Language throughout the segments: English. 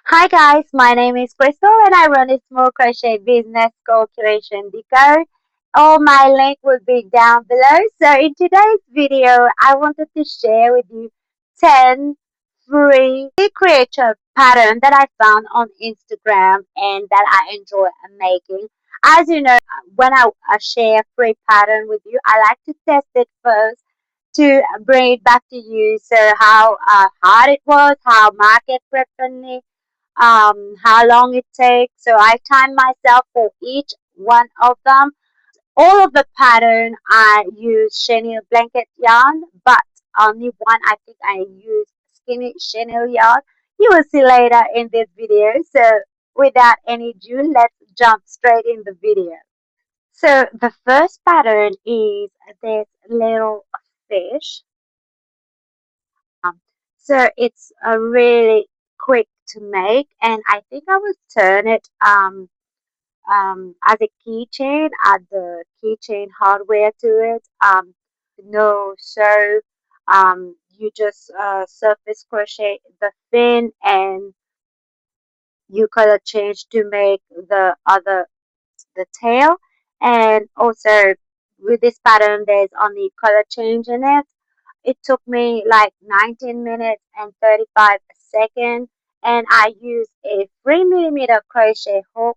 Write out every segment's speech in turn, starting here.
Hi guys, my name is Crystal and I run a small crochet business called Curation Decode. All my link will be down below. So in today's video, I wanted to share with you 10 free creator pattern that I found on Instagram and that I enjoy making. As you know, when I share free pattern with you, I like to test it first to bring it back to you. So how hard it was, how market friendly, how long it takes. So I time myself for each one of them. All of the pattern I use chenille blanket yarn, but only one I think I use skinny chenille yarn. You will see later in this video. So without any ado, let's jump straight in the video. So the first pattern is this little fish. Um, so it's a really quick to make, and I think I will turn it as a keychain, add the keychain hardware to it. No, so you just surface crochet the fin and you color change to make the tail, and also with this pattern there's only color change in it. It took me like 19 minutes and 35 seconds, and I used a 3 millimeter crochet hook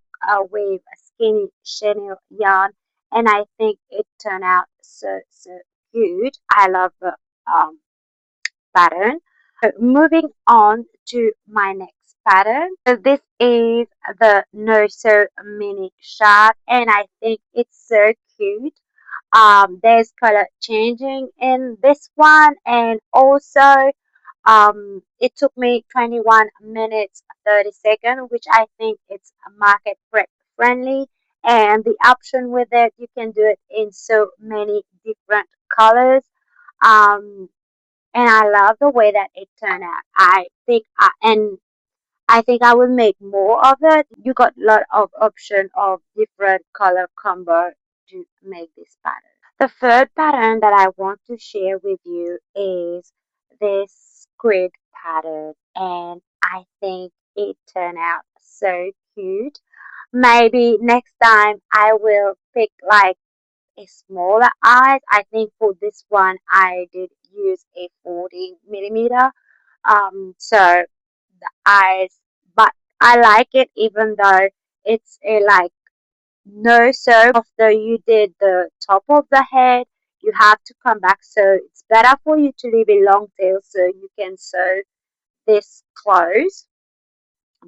with a skinny chenille yarn, and I think it turned out so good. I love the um, pattern. So moving on to my next pattern. So this is the No So Mini Shark, and I think it's so cute. There's color changing in this one, and also it took me 21 minutes 30 seconds, which I think it's market friendly. And the option with it, you can do it in so many different colors. Um, and I love the way that it turned out. I think I will make more of it. You got a lot of option of different color combo to make this pattern. The third pattern that I want to share with you is this squid pattern, and I think it turned out so cute. Maybe next time I will pick like a smaller eyes. I think for this one I did use a 40 millimeter. So the eyes, but I like it even though it's a like no sew. After you did the top of the head, you have to come back. So it's better for you to leave a long tail so you can sew this close,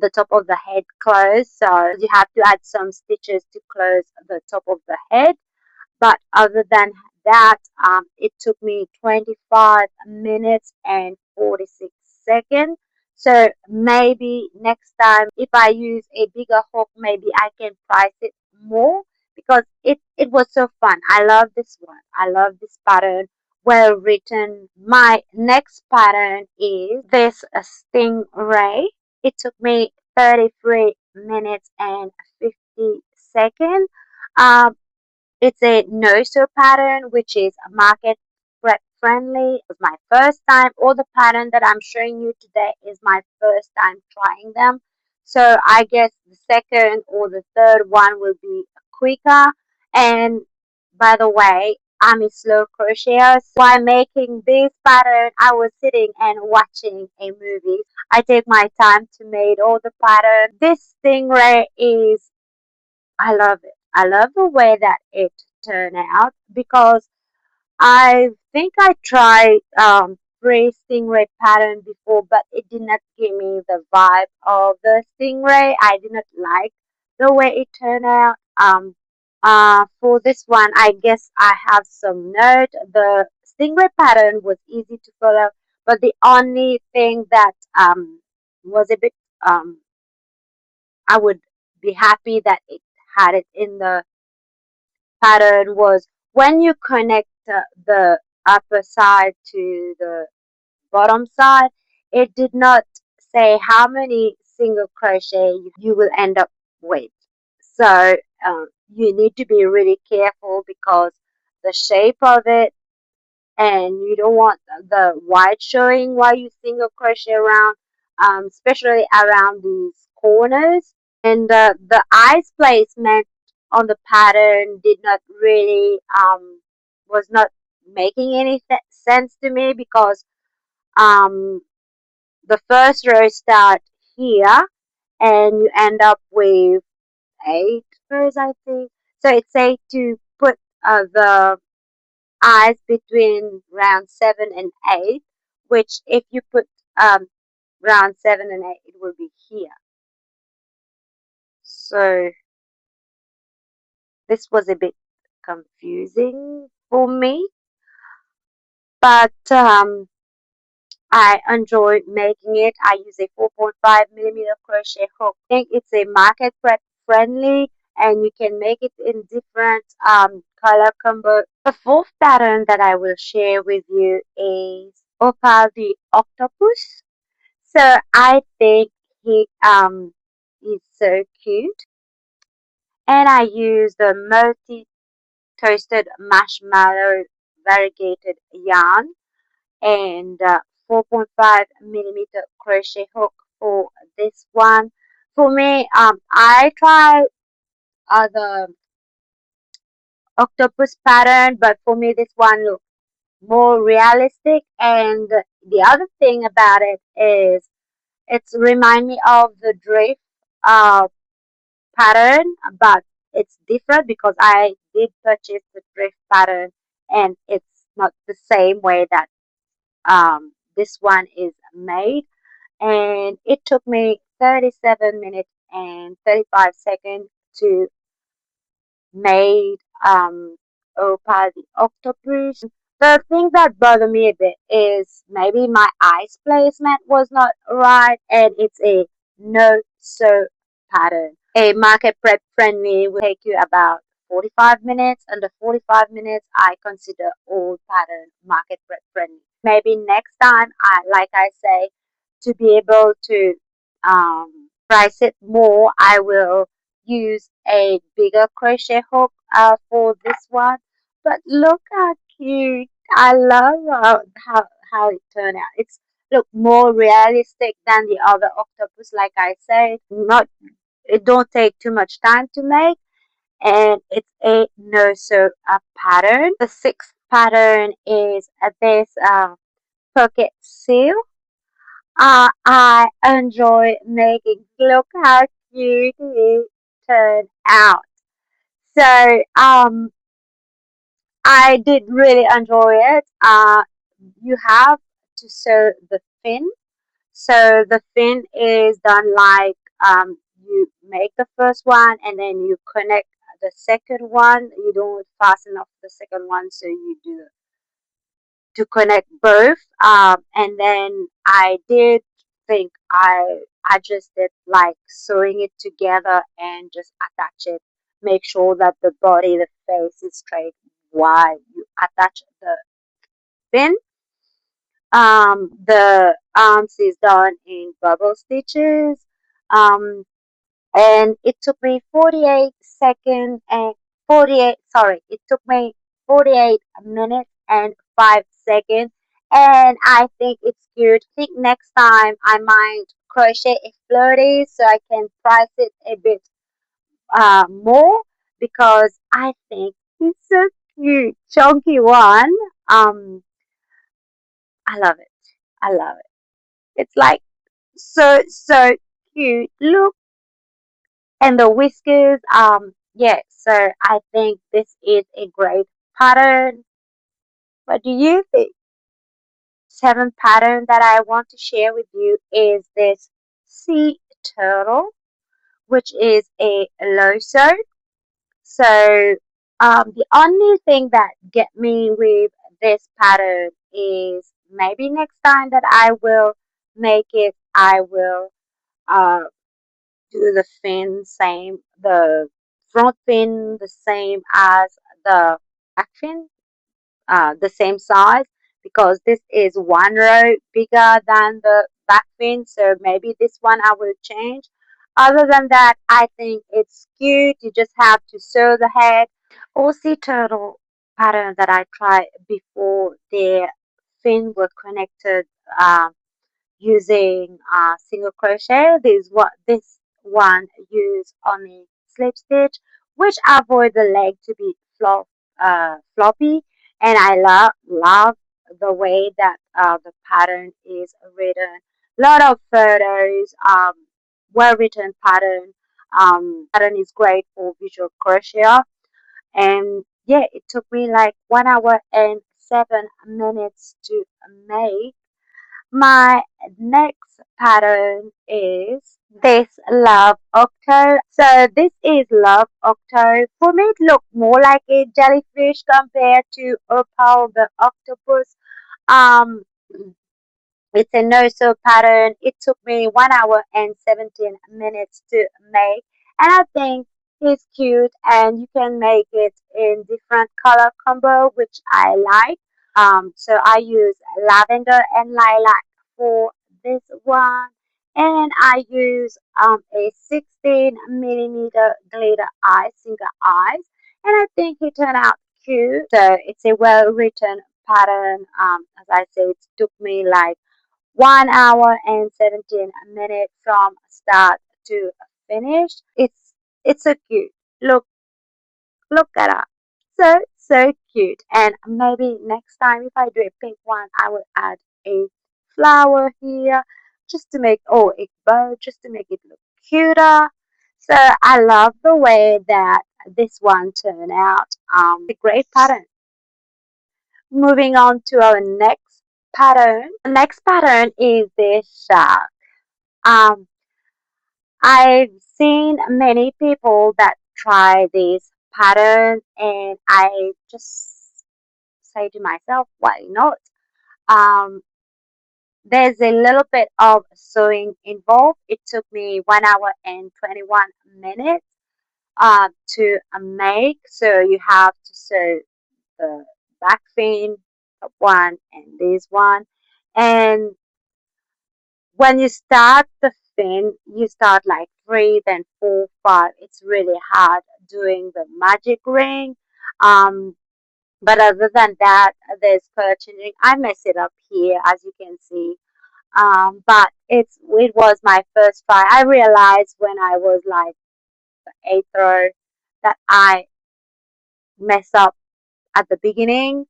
the top of the head close. So you have to add some stitches to close the top of the head. But other than that, it took me 25 minutes and 46 seconds. So maybe next time, if I use a bigger hook, maybe I can price it more because it was so fun. I love this one. I love this pattern. Well written. My next pattern is this stingray. It took me 33 minutes and 50 seconds. Um, it's a no-sew pattern, which is market friendly. It was my first time. All the pattern that I'm showing you today is my first time trying them. So I guess the second or the third one will be quicker. And by the way, I'm a slow crocheter. So while making this pattern, I was sitting and watching a movie. I take my time to make all the pattern. This stingray is I love it. I love the way that it turned out because I think I tried free stingray pattern before, but it did not give me the vibe of the stingray. I did not like the way it turned out. For this one, I guess I have some note. The stingray pattern was easy to follow, but the only thing that was a bit I would be happy that it had it in the pattern was when you connect the upper side to the bottom side, it did not say how many single crochet you will end up with. So you need to be really careful because the shape of it, and you don't want the white showing while you single crochet around. especially around these corners. And the eyes placement on the pattern did not really was not making any sense to me because um, the first row start here and you end up with 8 rows, I think. So it says to put the eyes between round 7 and 8, which if you put um, round 7 and 8, it will be here. So this was a bit confusing for me, but I enjoyed making it. I use a 4.5 millimeter crochet hook. I think it's a market friendly and you can make it in different color combo. The fourth pattern that I will share with you is Opal the octopus. So I think he is so cute, and I use the multi toasted marshmallow variegated yarn and 4.5 millimeter crochet hook for this one. For me, I try other octopus pattern, but for me this one looks more realistic. And the other thing about it is it's remind me of the drift uh, pattern, but it's different because I did purchase the drift pattern and it's not the same way that this one is made. And it took me 37 minutes and 35 seconds to made Opal the octopus. The thing that bothered me a bit is maybe my eyes placement was not right, and it's a no sew pattern. A market prep friendly will take you about 45 minutes. Under 45 minutes, I consider all pattern market prep friendly. Maybe next time, like I say, to be able to price it more, I will use a bigger crochet hook for this one. But look how cute. I love how it turned out. It's look more realistic than the other octopus, like I said. Not it don't take too much time to make, and it's a no sew pattern. The sixth pattern is this pocket seal. I enjoy making. Look how cute it turned out. So I did really enjoy it. You have to sew the fin. So the fin is done like you make the first one and then you connect the second one. You don't fasten off the second one, so you do to connect both. And then I did think I just did like sewing it together and just attach it. Make sure that the body, the face is straight while you attach the fin. The arms is done in bubble stitches. Um, and it took me 48 seconds and 48 sorry it took me 48 minutes and 5 seconds, and I think it's cute. I think next time I might crochet a flirty so I can price it a bit more, because I think it's so cute. Chunky one. I love it. I love it. It's like so cute. Look. And the whiskers, yeah, so I think this is a great pattern. What do you think? Seventh pattern that I want to share with you is this sea turtle, which is a low sew. So the only thing that get me with this pattern is maybe next time that I will make it, I will uh, do the fin same, the front fin the same as the back fin, the same size, because this is one row bigger than the back fin, so maybe this one I will change. Other than that, I think it's cute. You just have to sew the head. Aussie turtle pattern that I tried before, their fin were connected. using single crochet. This one use only slip stitch, which avoid the leg to be floppy. And I love the way that the pattern is written. Lot of photos, well written pattern. Pattern is great for visual crochet. And yeah, it took me like 1 hour and 7 minutes to make. My next pattern is this love octo. So this is love octo. For me, it looked more like a jellyfish compared to opal the octopus. Um, it's a no-sew pattern. It took me 1 hour and 17 minutes to make, and I think it's cute. And you can make it in different color combo, which I like. So I use lavender and lilac for this one, and I use a 16 millimeter glitter eye, single eyes, and I think it turned out cute. So it's a well-written pattern. As I said, it took me like 1 hour and 17 minutes from start to finish. It's so cute. Look at that. So cute. And maybe next time if I do a pink one, I will add a flower here just to make a bow just to make it look cuter. So I love the way that this one turned out. A great pattern. Moving on to our next pattern. The next pattern is this shark. Um, I've seen many people that try this pattern, and I just say to myself, why not? Um, there's a little bit of sewing involved. It took me 1 hour and 21 minutes to make. So you have to sew the back fin, top one, and this one. And when you start the fin, you start like three, then four, five. It's really hard doing the magic ring. Um, but other than that, there's purchasing. I mess it up here, as you can see. But it was my first try. I realized when I was like the eighth row that I mess up at the beginning.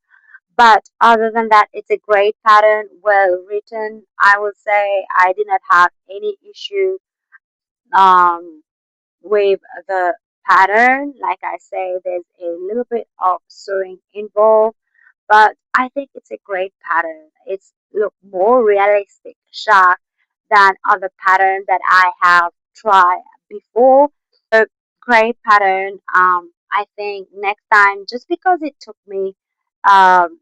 But other than that, it's a great pattern, well written. I would say I did not have any issue um, with the pattern. Like I say, there's a little bit of sewing involved, but I think it's a great pattern. It's look more realistic shark than other pattern that I have tried before. A great pattern. I think next time, just because it took me um,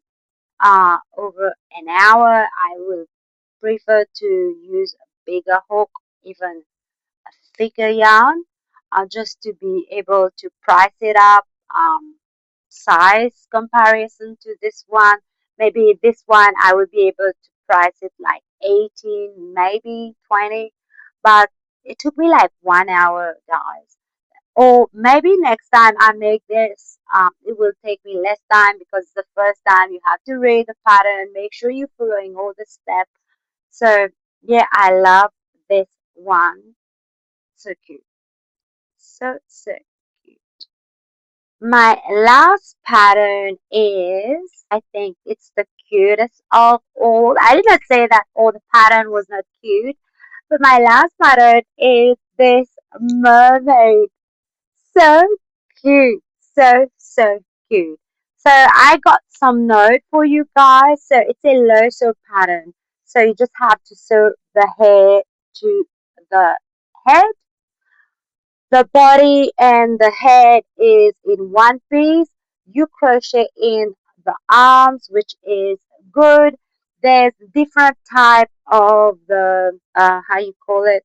over an hour, I will prefer to use a bigger hook, even a thicker yarn, just to be able to price it up. Size comparison to this one, maybe this one I would be able to price it like 18, maybe 20, but it took me like 1 hour, guys. Or maybe next time I make this, it will take me less time because the first time you have to read the pattern, make sure you're following all the steps. So yeah, I love this one. So cute. So cute. My last pattern is, I think it's the cutest of all. I did not say that all the pattern was not cute, but my last pattern is this mermaid. So cute. So cute. So I got some note for you guys. So it's a low sew pattern. So you just have to sew the hair to the head. The body and the head is in one piece. You crochet in the arms, which is good. There's different type of the how you call it,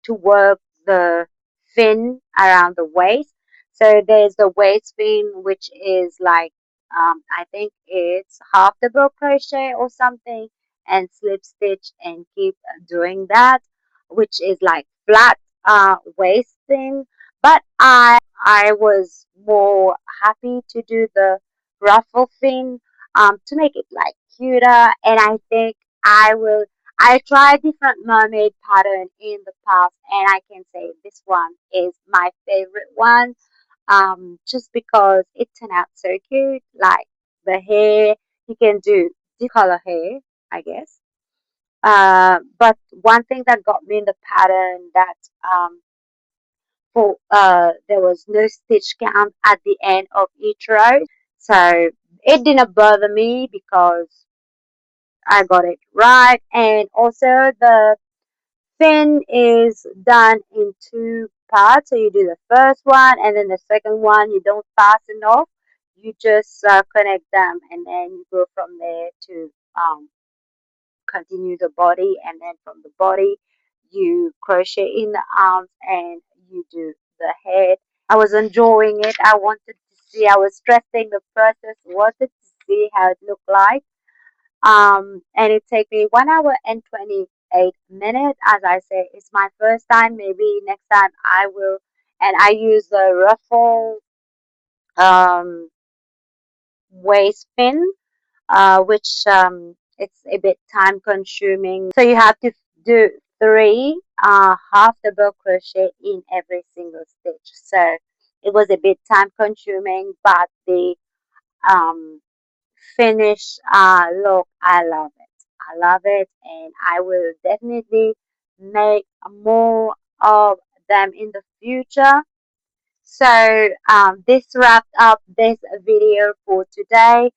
to work the fin around the waist. So there's the waist fin, which is like I think it's half double crochet or something, and slip stitch and keep doing that, which is like flat waist fin. But I was more happy to do the ruffle fin to make it like cuter, and I think I will. I tried different mermaid pattern in the past, and I can say this one is my favorite one. Just because it turned out so cute. Like the hair, you can do different color hair, I guess. But one thing that got me in the pattern that for there was no stitch count at the end of each row, so it didn't bother me because I got it right. And also the fin is done in two parts. So you do the first one and then the second one. You don't fasten off. You just connect them and then you go from there to continue the body. And then from the body, you crochet in the arms and you do the head. I was enjoying it. I wanted to see. I was stressing the process. Wanted to see how it looked like. And it take me 1 hour and 28 minutes. As I say, it's my first time. Maybe next time I will. And I use the ruffle um, waist pin, which it's a bit time consuming. So you have to do three half double crochet in every single stitch. So it was a bit time consuming, but the um, finish look, I love it. I love it, and I will definitely make more of them in the future. So this wrapped up this video for today.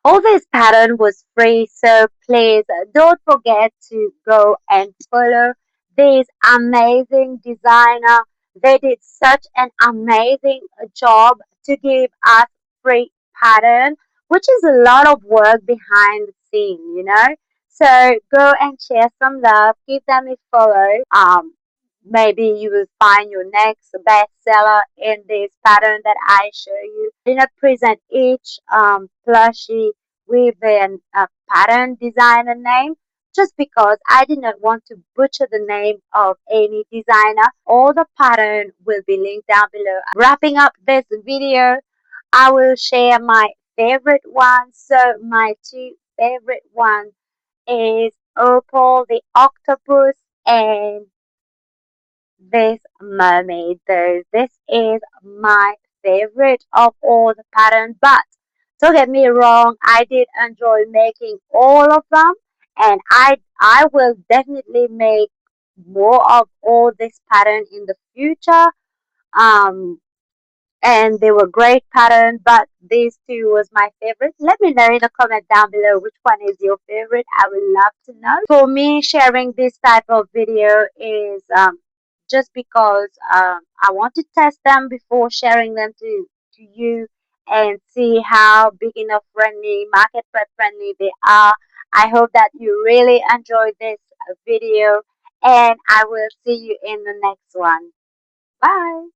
All this pattern was free, so please don't forget to go and follow this amazing designer. They did such an amazing job to give us free pattern, which is a lot of work behind the scene, you know. So go and share some love, give them a follow. Maybe you will find your next bestseller in this pattern that I show you. I did not present each plushie with a pattern designer name just because I did not want to butcher the name of any designer. All the pattern will be linked down below. Wrapping up this video, I will share my favorite one. So my two favorite ones is Opal the octopus and this mermaid though. This is my favorite of all the patterns, but don't get me wrong, I did enjoy making all of them and I will definitely make more of all this pattern in the future. Um and they were great pattern, but these two was my favorite. Let me know in the comment down below which one is your favorite. I would love to know. For me, sharing this type of video is just because I want to test them before sharing them to you and see how beginner friendly, market prep friendly they are. I hope that you really enjoyed this video and I will see you in the next one. Bye.